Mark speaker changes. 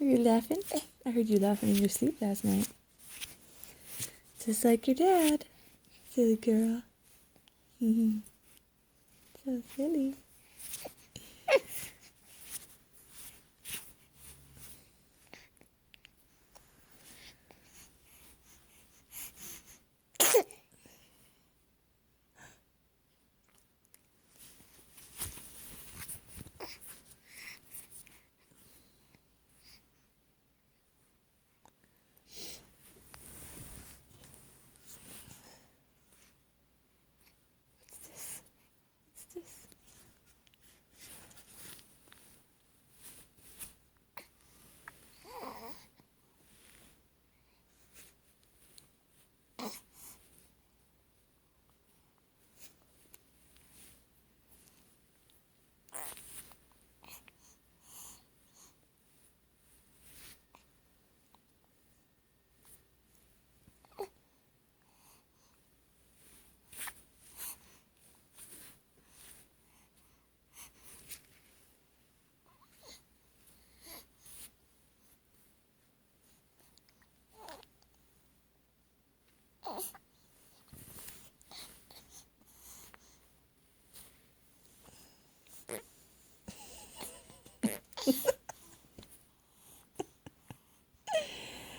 Speaker 1: you laughing? I heard you laughing in your sleep last night. Just like your dad. Silly girl. So silly. What's this? What's this?